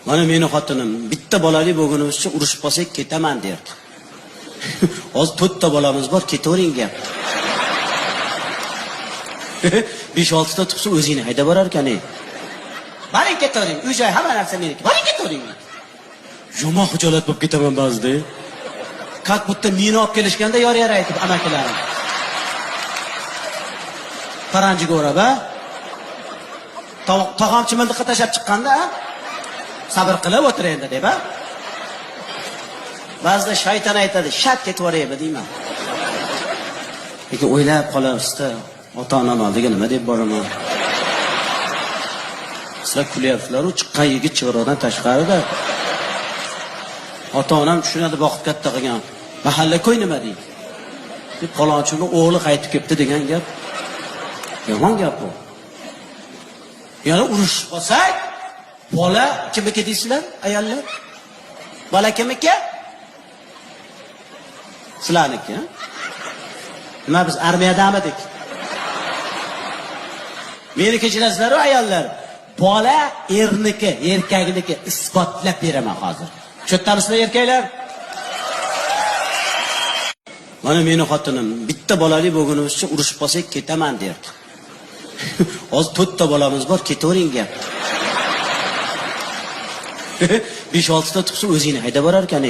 Mana meni xotinim bitta bolali bo'lganimiz uchun urushib qolsak ketaman derdi. Hozir 4 ta bolamiz bor, ketavering gap. 5-6 ta tug'sa o'zingni haydab borar ekan. Boring ketavering, uy joy hamma narsa meniki. Boring ketavering. Juma hijolat bo'lib ketaman ba'zida. Как будто meni olib kelishganda yor aytib amakilarim. Paranjiga o'rab, a? Tog'am chimindiqqa tashab chiqqanda, sabr qilib o'tir endi deb, a? Ba'zida shayton aytadi, "Shat ketvoryapti" deyman. Lekin o'ylab qolarsiz-da, ota-onam oldiga nima deb boraman? Sizlar kulyapsizlar-ku, chiqqan yigit chevrodan tashqarida. Ota-onam tushunadi, boqib katta qilgan. Mahalla ko'y nima deydi? Deb palonchini o'g'li qaytib kelibdi degan gap. Yomon gap bu. Yana urushib qolsak, bola kimniki deysizlar, ayollar? Bola kimniki? Sizlarniki. Nima biz armiyadamidik? Meni kechilasizlar-ku ayollar. Bola erniki, erkagniki isbotlab beraman hozir. Cho'ttamizlar erkaklar. Mana meni xotinim bitta bolali bo'lganimiz uchun urushib qolsak ketaman derdi. Hozir 4 ta bolamiz bor, ketavering gap. 5-6 ta tug'sa o'zingni haydab borar ekan.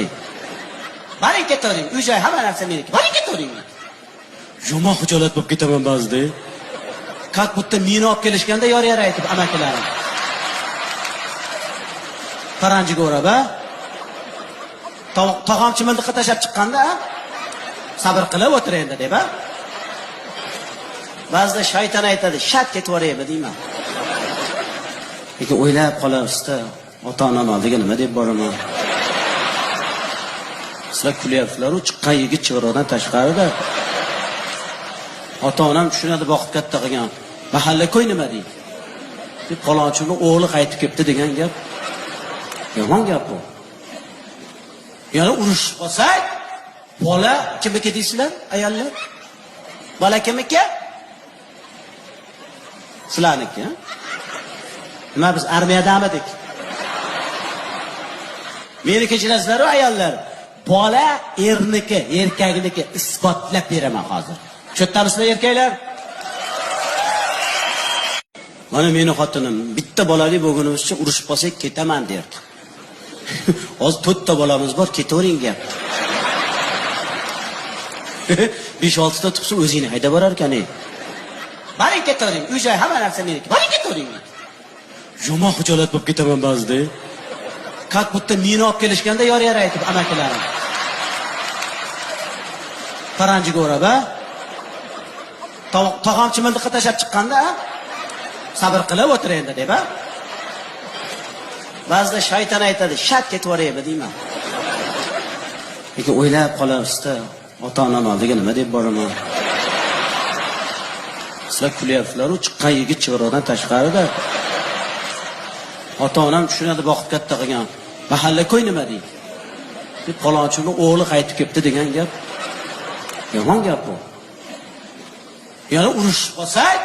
Boring ketavering, uy joy hamma narsa meniki. Boring ketavering. Juma hijolat bo'lib ketaman ba'zida. Как будто meni olib kelishganda yor aytib amakilarim. Paranjiga o'rab, a? Tog'am chimindiqqa tashab chiqqanda, sabr qilib o'tir endi deb, a? Ba'zida shayton aytadi, "Shat ketvoryapti" deyman. Lekin o'ylab qolarsiz-da, ota-onam oldiga nima deb boraman? Sizlar kulyapsizlar-ku, chiqqan yigit chevrodan tashqarida. Ota-onam tushunadi, boqib katta qilgan. Mahalla ko'y nima deydi? Deb palonchini o'g'li qaytib kelibdi degan gap. Yomon gap bu. Yana urushib qolsak, bola kimniki deysizlar, ayollar? Bola kimniki? Sizlarniki. Nima biz armiyadamidik? Meni kechilasizlar-ku ayollar. Bola erniki, erkagniki isbotlab beraman hozir. Cho'ttamizlar erkaklar. Mana meni xotinim bitta bolali bo'lganimiz uchun urushib qolsak ketaman derdi. Hozir 4 ta bolamiz bor, ketavering gap. 5-6 ta tug'sa o'zingni haydab borar ekan. Boring ketavering, uy joy hamma narsa meniki. Boring ketavering. Juma hijolat bo'lib ketaman ba'zida. Как будто meni olib kelishganda yor aytib amakilarim. Paranjiga o'rab, a? Tog'am chimindiqqa tashab chiqqanda, sabr qilib o'tir endi deb, a? Ba'zida shayton aytadi, "Shat ketvoryapti" deyman. Lekin o'ylab qolarsiz-da, ota-onam oldiga nima deb boraman? Sizlar kulyapsizlar-ku, chiqqan yigit chevrodan tashqarida. Ota-onam tushunadi, boqib katta qilgan. Mahalla ko'y nima deydi? Deb palonchini o'g'li qaytib kelibdi degan gap. Yomon gap bu. Yana urushib qolsak,